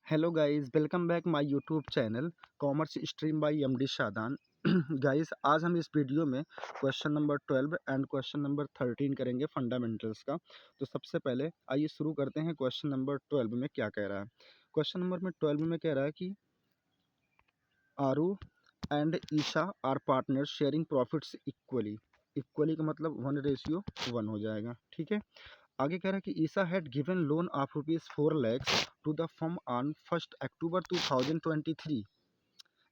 Hello guys, welcome back my YouTube channel commerce stream by MD Shadan. Guys आज हम इस video में question number 12 and question number 13 करेंगे fundamentals का। तो सबसे पहले आइए शुरू करते हैं। क्वेश्चन नंबर 12 में क्या कह रहा है? क्वेश्चन नंबर में 12 में कह रहा है कि Aru and Isha are partners sharing profits equally. Equally का मतलब 1:1 हो जाएगा, ठीक है। आगे कह रहा है कि Isha had given loan of ₹4 lakhs to the firm on 1 October 2023।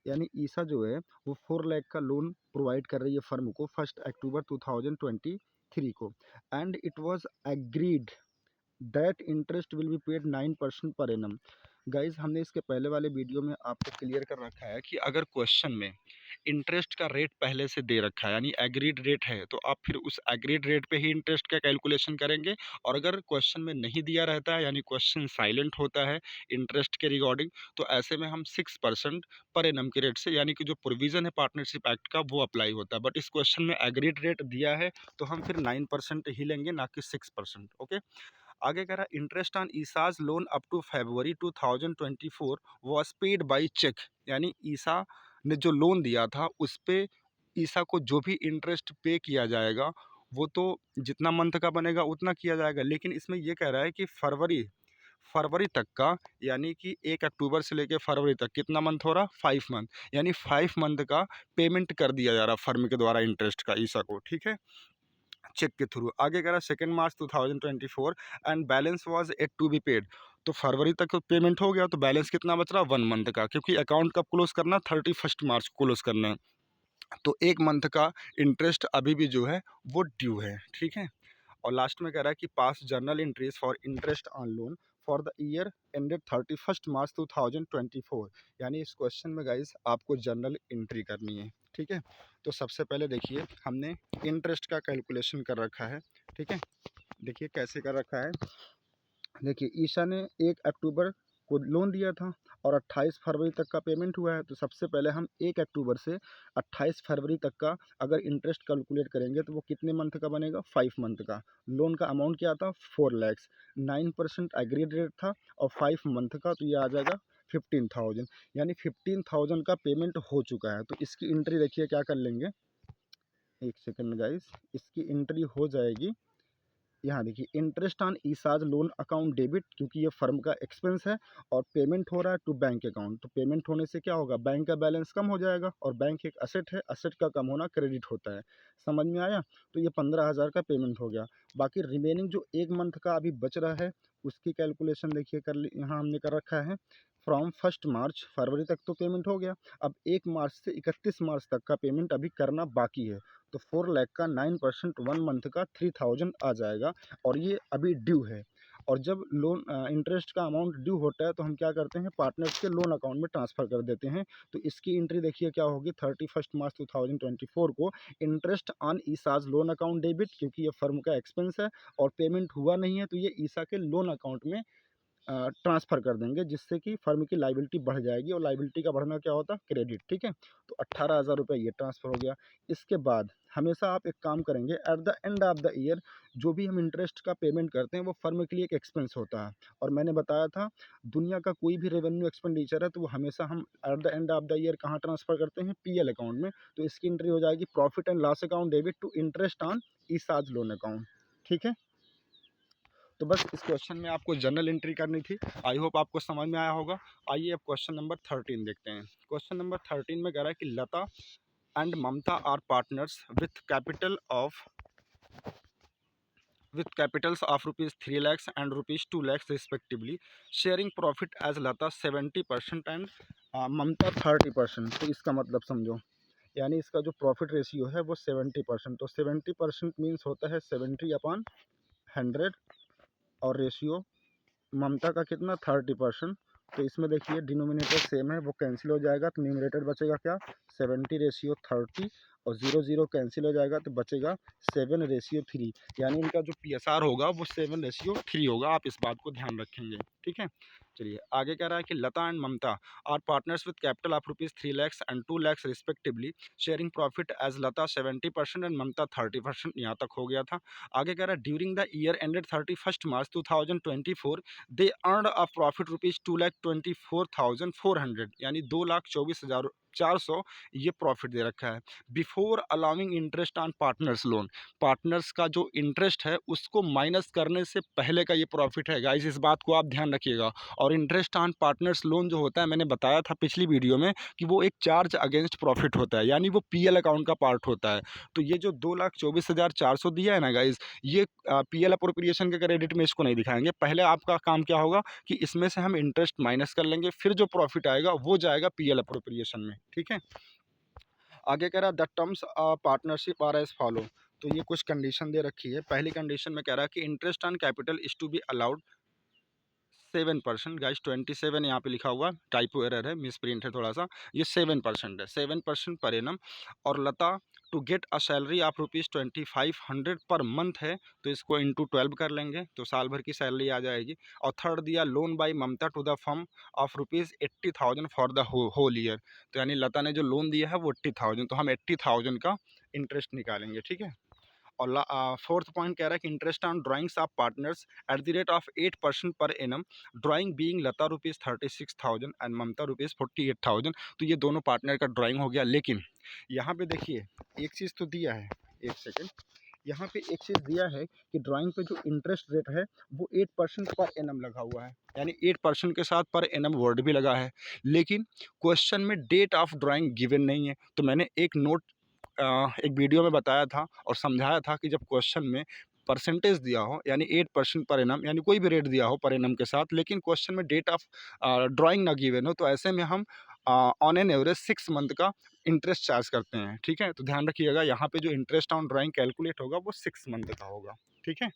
यानी ईसा जो है वो 4 लाख का लोन प्रोवाइड कर रही है फर्म को 1 अक्टूबर 2023 को। And it was agreed that interest will be paid 9% per annum. Guys हमने इसके पहले वाले वीडियो में आपको क्लियर कर रखा है कि अगर क्वेश्चन में इंटरेस्ट का रेट पहले से दे रखा है यानी एग्रीड रेट है तो आप फिर उस एग्रीड रेट पे ही इंटरेस्ट का कैलकुलेशन करेंगे। और अगर क्वेश्चन में नहीं दिया रहता है यानी क्वेश्चन साइलेंट होता है इंटरेस्ट के रिगार्डिंग, तो ऐसे में हम 6% पर एनम के रेट से यानी कि जो प्रोविजन है पार्टनरशिप एक्ट का वो अप्लाई होता है। बट इस क्वेश्चन में एग्रीड रेट दिया है तो हम फिर 9% ही लेंगे, ना कि 6%। ओके। आगे कह रहा है interest on ईसाज loan up to February 2024 was paid by cheque. यानी ईसा ने जो लोन दिया था उस पे ईसा को जो भी इंटरेस्ट पे किया जाएगा वो तो जितना मंथ का बनेगा उतना किया जाएगा। लेकिन इसमें ये कह रहा है कि फरवरी फरवरी तक का यानी कि 1 अक्टूबर से लेकर फरवरी तक कितना मंथ हो रहा, 5 मंथ। यानी 5 मंथ का पेमेंट कर दिया जा रहा फर्म के द्वारा इंटरेस्ट का ईसा को, ठीक है, चेक के थ्रू। आगे कह रहा है 2 March 2024 and balance was at to be paid. तो फरवरी तक पेमेंट हो गया तो बैलेंस कितना बच रहा, 1 मंथ का, क्योंकि अकाउंट कब क्लोज करना, 31 मार्च को क्लोज करना है। तो 1 मंथ का इंटरेस्ट अभी भी जो है वो ड्यू है, ठीक है। और लास्ट में कह रहा है कि पास journal entries for interest on loan for the year ended 31 March 2024। यानी इस क्वेश्चन में गाइस आपको जर्नल एंट्री करनी है, ठीक है। तो सबसे पहले देखिए हमने इंटरेस्ट का कैलकुलेशन कर रखा है, ठीक है। देखिए कैसे कर रखा है। देखिए ईशा ने 1 अक्टूबर को लोन दिया था और 28 फरवरी तक का पेमेंट हुआ है। तो सबसे पहले हम 1 अक्टूबर से 28 फरवरी तक का अगर इंटरेस्ट कैलकुलेट करेंगे तो वो कितने मंथ का बनेगा, 5 मंथ का। लोन का अमाउंट क्या था, 4 lakhs। 9% एग्रीड रेट था और 5 मंथ का, तो ये आ जाएगा 15,000। यानी 15,000 का पेमेंट हो चुका है। तो इसकी एंट्री देखिए क्या कर लेंगे, एक सेकेंड गाइस, इसकी एंट्री हो जाएगी। यहाँ देखिए interest on ईसाज loan account debit, क्योंकि ये फर्म का एक्सपेंस है और पेमेंट हो रहा है टू बैंक अकाउंट। तो पेमेंट होने से क्या होगा, बैंक का बैलेंस कम हो जाएगा और बैंक एक असेट है, असेट का कम होना क्रेडिट होता है। समझ में आया? तो ये 15,000 का पेमेंट हो गया। बाकी रिमेनिंग जो 1 मंथ का अभी बच रहा है उसकी कैलकुलेशन देखिए यहाँ हमने कर रखा है। फ्रॉम 1 मार्च, फरवरी तक तो पेमेंट हो गया, अब 1 मार्च से 31 मार्च तक का पेमेंट अभी करना बाकी है। तो 4 लाख का 9% 1 मंथ का 3,000 आ जाएगा और ये अभी ड्यू है। और जब लोन इंटरेस्ट का अमाउंट ड्यू होता है तो हम क्या करते हैं, पार्टनर्स के लोन अकाउंट में ट्रांसफ़र कर देते हैं। तो इसकी एंट्री देखिए क्या होगी, 31 मार्च 2024 को interest on ईसाज loan account debit, क्योंकि ये फर्म का एक्सपेंस है और पेमेंट हुआ नहीं है तो ये ईसा के लोन अकाउंट में ट्रांसफ़र कर देंगे, जिससे कि फर्म की लाइबिलिटी बढ़ जाएगी और लाइबिलिटी का बढ़ना क्या होता है, क्रेडिट, ठीक है। तो 18,000 रुपये ये ट्रांसफ़र हो गया। इसके बाद हमेशा आप एक काम करेंगे, at the end of the year जो भी हम इंटरेस्ट का पेमेंट करते हैं वो फर्म के लिए एक एक्सपेंस होता है। और मैंने बताया था दुनिया का कोई भी रेवेन्यू एक्सपेंडिचर है तो वो हमेशा हम at the end of the year कहाँ ट्रांसफ़र करते हैं, पीएल अकाउंट में। तो इसकी एंट्री हो जाएगी profit and loss account debit to interest on ईसाज loan account, ठीक है। तो बस इस क्वेश्चन में आपको जर्नल एंट्री करनी थी। आई होप आपको समझ में आया होगा। आइए अब क्वेश्चन नंबर 13 देखते हैं। क्वेश्चन नंबर 13 में कह रहा है कि Lata and Mamata are partners with capitals of rupees 3 lakhs and rupees 2 lakhs respectively, sharing profit as Lata 70% and ममता 30%। तो इसका मतलब समझो, यानी इसका जो प्रॉफिट रेशियो है वो 70%। तो 70% मीन्स होता है 70/100 और रेशियो ममता का कितना, 30%। तो इसमें देखिए डिनोमिनेटर सेम है वो कैंसिल हो जाएगा, तो न्यूमरेटर बचेगा क्या, 70/30 और 0 कैंसिल हो जाएगा तो बचेगा 7:3, यानी इनका जो PSR होगा वो 7:3 होगा। आप इस बात को ध्यान रखेंगे, ठीक है। चलिए आगे कह रहा है कि Lata and Mamata are partners with capital of ₹3 lakhs and 2 lakhs respectively, sharing profit as Lata 70% and Mamata 30%। यहाँ तक हो गया था। आगे कह रहा है during the year ended 31 March 2024 they earned a profit ₹2,24,400, यानी 2,24,400 ये प्रॉफिट दे रखा है। Before allowing interest on partners loan, partners का जो इंटरेस्ट है उसको माइनस करने से पहले का ये प्रॉफिट है गाइस, इस बात को आप ध्यान रखिएगा। और इंटरेस्ट ऑन पार्टनर्स लोन जो होता है, मैंने बताया था पिछली वीडियो में कि वो एक चार्ज अगेंस्ट प्रॉफिट होता है, यानी वो PL अकाउंट का पार्ट होता है। तो ये जो 2,24,400 दिया है ना गाइस, ये PL अप्रोप्रिएशन के क्रेडिट में इसको नहीं दिखाएंगे। पहले आपका काम क्या होगा कि इसमें से हम इंटरेस्ट माइनस कर लेंगे, फिर जो प्रॉफिट आएगा वो जाएगा PL अप्रोप्रिएशन में, ठीक है। आगे कह रहा है the terms partnership are as follow, तो ये कुछ कंडीशन दे रखी है। पहली कंडीशन में कह रहा है कि interest on capital is to be allowed 7%, guys 27 यहाँ पे लिखा हुआ, टाइपो एरर है, मिस प्रिंट है थोड़ा सा, ये 7% है, 7% पर एनम। और Lata to get a salary of ₹2500 per month है, तो इसको इंटू 12 कर लेंगे तो साल भर की सैलरी आ जाएगी। और थर्ड दिया loan by Mamata to the firm of ₹80,000 for the whole year, तो यानी लता ने जो लोन दिया है वो 80,000, तो हम 80,000 का इंटरेस्ट निकालेंगे, ठीक है। और फोर्थ पॉइंट कह रहा है कि interest on drawings of partners at the rate of 8% per annum, drawing being Lata ₹36,000 and Mamata ₹48,000, तो ये दोनों पार्टनर का ड्राइंग हो गया। लेकिन यहाँ पे देखिए एक चीज़ तो दिया है, एक सेकेंड, यहाँ पे एक चीज़ दिया है कि ड्राइंग पे जो इंटरेस्ट रेट है वो 8% पर एनम लगा हुआ है, यानी 8% के साथ पर एनम वर्ड भी लगा है। लेकिन क्वेश्चन में डेट ऑफ ड्राइंग गिवन नहीं है, तो मैंने एक नोट एक वीडियो में बताया था और समझाया था कि जब क्वेश्चन में परसेंटेज दिया हो, यानी 8% पर एनम, यानी कोई भी रेट दिया हो पर एनम के साथ, लेकिन क्वेश्चन में डेट ऑफ ड्राइंग ना गिवन हो, तो ऐसे में हम ऑन एन एवरेज 6 मंथ का इंटरेस्ट चार्ज करते हैं, ठीक है। तो ध्यान रखिएगा यहाँ पे जो इंटरेस्ट ऑन ड्राइंग कैलकुलेट होगा वो 6 मंथ का होगा, ठीक है।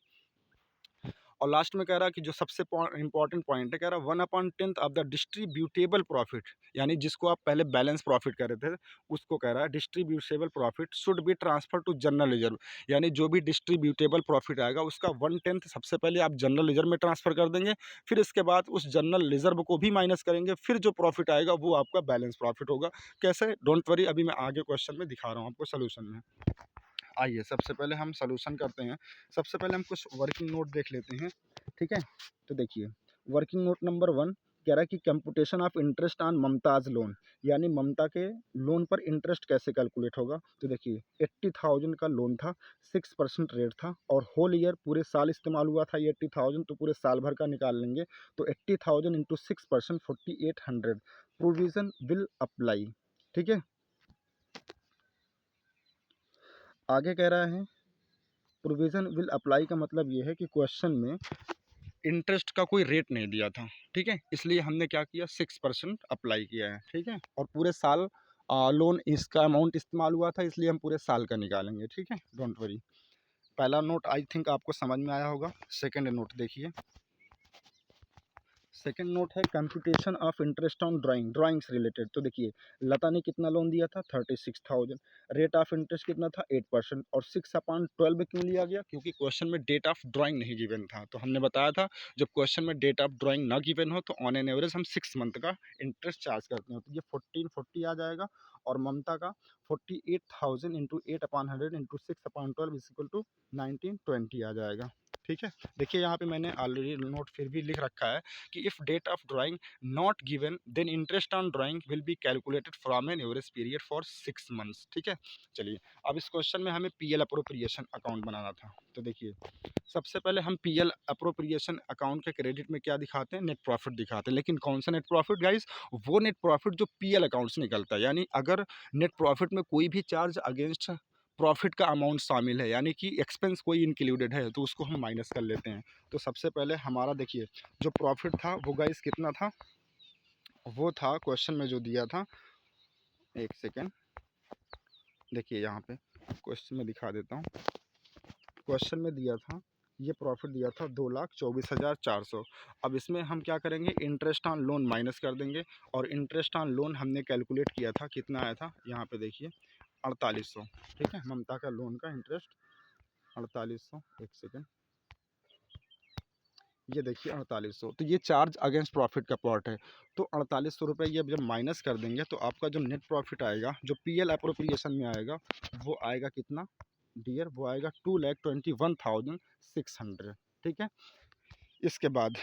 और लास्ट में कह रहा है कि जो सबसे इंपॉर्टेंट पॉइंट है, कह रहा है 1/10 ऑफ द डिस्ट्रीब्यूटेबल प्रॉफिट, यानी जिसको आप पहले बैलेंस प्रॉफिट कह रहे थे उसको कह रहा है distributable profit should be transfer to general reserve, यानी जो भी डिस्ट्रीब्यूटेबल प्रॉफिट आएगा उसका 1/10 सबसे पहले आप जनरल रिजर्व में ट्रांसफर कर देंगे, फिर इसके बाद उस जनरल रिजर्व को भी माइनस करेंगे, फिर जो प्रॉफिट आएगा वो आपका बैलेंस प्रॉफिट होगा। कैसे, डोंट वरी, अभी मैं आगे क्वेश्चन में दिखा रहा हूँ आपको सोल्यूशन में। आइए सबसे पहले हम सॉल्यूशन करते हैं। सबसे पहले हम कुछ वर्किंग नोट देख लेते हैं, ठीक है। तो देखिए वर्किंग नोट नंबर 1 कह रहा है कि computation of interest on Mumtaz loan, यानी ममता के लोन पर इंटरेस्ट कैसे कैलकुलेट होगा। तो देखिए 80,000 का लोन था, 6% रेट था और होल ईयर पूरे साल इस्तेमाल हुआ था ये 80,000, तो पूरे साल भर का निकाल लेंगे। तो 80,000 इंटू 6% 4800 प्रोविजन विल अप्लाई, ठीक है। आगे कह रहा है प्रोविजन विल अप्लाई का मतलब ये है कि क्वेश्चन में इंटरेस्ट का कोई रेट नहीं दिया था, ठीक है, इसलिए हमने क्या किया 6% अप्लाई किया है, ठीक है। और पूरे साल लोन इसका अमाउंट इस्तेमाल हुआ था, इसलिए हम पूरे साल का निकालेंगे, ठीक है, डोंट वरी। पहला नोट आई थिंक आपको समझ में आया होगा। सेकेंड नोट देखिए, सेकेंड नोट है computation of interest on drawing से रिलेटेड। तो देखिए लता ने कितना लोन दिया था 36,000, रेट ऑफ इंटरेस्ट कितना था 8%, और 6/12 क्यों लिया गया, क्योंकि क्वेश्चन में डेट ऑफ ड्राइंग नहीं गिवन था। तो हमने बताया था जब क्वेश्चन में डेट ऑफ ड्राइंग ना गिवन हो तो ऑन एन एवरेज हम 6 मंथ का इंटरेस्ट चार्ज करते हैं। तो ये 1440 आ जाएगा, और ममता का 48,000 into 8/100 into 6/12 is equal to 1920 आ जाएगा, ठीक है। देखिए यहाँ पे मैंने ऑलरेडी नोट फिर भी लिख रखा है कि if date of drawing not given then interest on drawing will be calculated from an average period for 6 months, ठीक है। चलिए अब इस क्वेश्चन में हमें PL अप्रोप्रिएशन अकाउंट बनाना था। तो देखिए सबसे पहले हम PL अप्रोप्रिएशन अकाउंट के क्रेडिट में क्या दिखाते हैं, नेट प्रॉफिट दिखाते हैं। लेकिन कौन सा नेट प्रॉफिट गाइस, वो नेट प्रॉफिट जो PL अकाउंट से निकलता है, यानी अगर नेट प्रॉफिट में कोई भी चार्ज अगेंस्ट प्रॉफिट का अमाउंट शामिल है, यानी कि एक्सपेंस कोई इंक्लूडेड है, तो उसको हम माइनस कर लेते हैं। तो सबसे पहले हमारा देखिए जो प्रॉफिट था वो गाइस कितना था, वो था क्वेश्चन में जो दिया था, एक सेकेंड देखिए यहाँ पे क्वेश्चन में दिखा देता हूँ। क्वेश्चन में दिया था, ये प्रॉफिट दिया था 2,24,400। अब इसमें हम क्या करेंगे, इंटरेस्ट ऑन लोन माइनस कर देंगे, और इंटरेस्ट ऑन लोन हमने कैलकुलेट किया था, कितना आया था यहाँ पे देखिए 4800, ठीक है। ममता का लोन का इंटरेस्ट 4800, एक सेकेंड, ये देखिए 4800। तो ये चार्ज अगेंस्ट प्रॉफिट का पार्ट है। तो 4800 रुपये ये जब माइनस कर देंगे तो आपका जो नेट प्रॉफिट आएगा, जो पीएल अप्रोप्रिएशन में आएगा, वो आएगा कितना डियर, वो आएगा 2,21,600, ठीक है। इसके बाद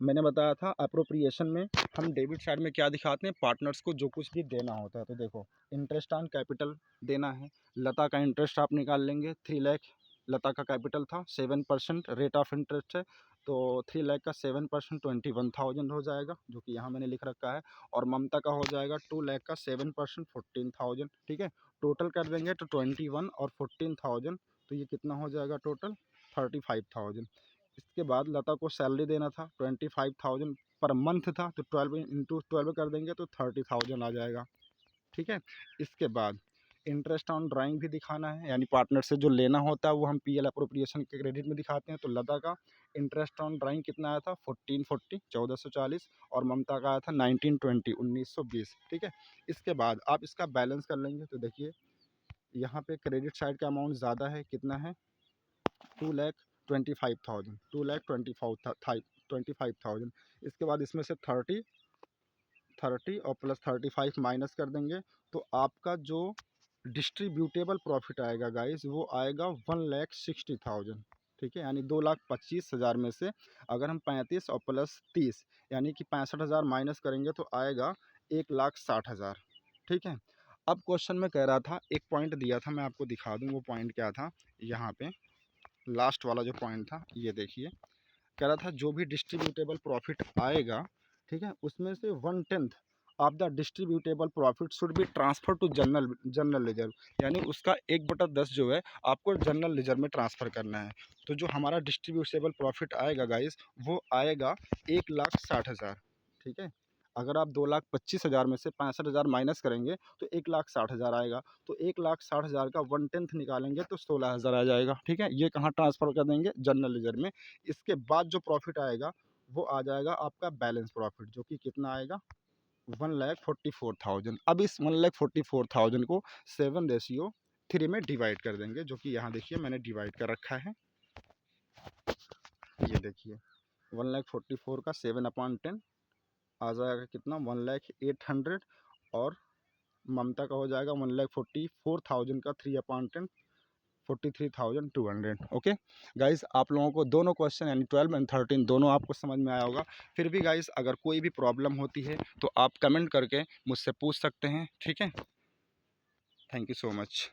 मैंने बताया था अप्रोप्रिएशन में हम डेबिट साइड में क्या दिखाते हैं, पार्टनर्स को जो कुछ भी देना होता है। तो देखो इंटरेस्ट ऑन कैपिटल देना है, लता का इंटरेस्ट आप निकाल लेंगे, 3 लाख लता का कैपिटल था, 7% रेट ऑफ इंटरेस्ट है, तो 3 लाख का 7% 21,000 हो जाएगा, जो कि यहाँ मैंने लिख रखा है। और ममता का हो जाएगा 2 लाख का 7% 14,000, ठीक है। टोटल कर देंगे तो 21 और 14,000, तो ये कितना हो जाएगा टोटल 35,000। इसके बाद लता को सैलरी देना था 25,000 पर मंथ था, तो 12 कर देंगे तो 30,000 आ जाएगा, ठीक है। इसके बाद इंटरेस्ट ऑन ड्राइंग भी दिखाना है, यानी पार्टनर से जो लेना होता है वो हम पीएल अप्रोप्रिएशन के क्रेडिट में दिखाते हैं। तो लता का इंटरेस्ट ऑन ड्राइंग कितना आया था 1440, 1440, और ममता का आया था 1920, 1920, ठीक है। इसके बाद आप इसका बैलेंस कर लेंगे तो देखिए यहाँ पे क्रेडिट साइड का अमाउंट ज़्यादा है, कितना है 2,25,000, 2,25,000। इसके बाद इसमें से 30 और प्लस 35 माइनस कर देंगे तो आपका जो डिस्ट्रीब्यूटेबल प्रॉफिट आएगा गाइस, वो आएगा 1,60,000, ठीक है। यानी 2,25,000 में से अगर हम 35 और प्लस 30 यानी कि 65,000 माइनस करेंगे तो आएगा 1,60,000, ठीक है। अब क्वेश्चन में कह रहा था, एक पॉइंट दिया था, मैं आपको दिखा दूँ वो पॉइंट क्या था। यहाँ पे लास्ट वाला जो पॉइंट था ये देखिए, कह रहा था जो भी डिस्ट्रीब्यूटेबल प्रॉफिट आएगा, ठीक है, उसमें से 1/10 of the distributable profit should be transfer to general reserve, यानी उसका 1/10 जो है आपको जनरल रिजर्व में ट्रांसफ़र करना है। तो जो हमारा डिस्ट्रीब्यूटेबल प्रॉफिट आएगा गाइस, वो आएगा 1,60,000, ठीक है। अगर आप 2,25,000 में से 65,000 माइनस करेंगे तो 1,60,000 आएगा। तो 1,60,000 का 1/10 निकालेंगे तो 16,000 आ जाएगा, ठीक है। ये कहाँ ट्रांसफ़र कर देंगे, जनरल रिजर्व में। इसके बाद जो प्रॉफिट आएगा वो आ जाएगा आपका बैलेंस प्रॉफिट, जो कि कितना आएगा 1,44,000। अब इस 1,44,000 को 7:3 में डिवाइड कर देंगे, जो कि यहाँ देखिए मैंने डिवाइड कर रखा है। ये देखिए 1,44,000 का 7/10 आ जाएगा कितना 1,08,000, और ममता का हो जाएगा 1,44,000 का 3/10 43,200। ओके गाइस, आप लोगों को दोनों क्वेश्चन यानी 12 एंड 13 दोनों आपको समझ में आया होगा। फिर भी गाइस अगर कोई भी प्रॉब्लम होती है तो आप कमेंट करके मुझसे पूछ सकते हैं, ठीक है। Thank you so much.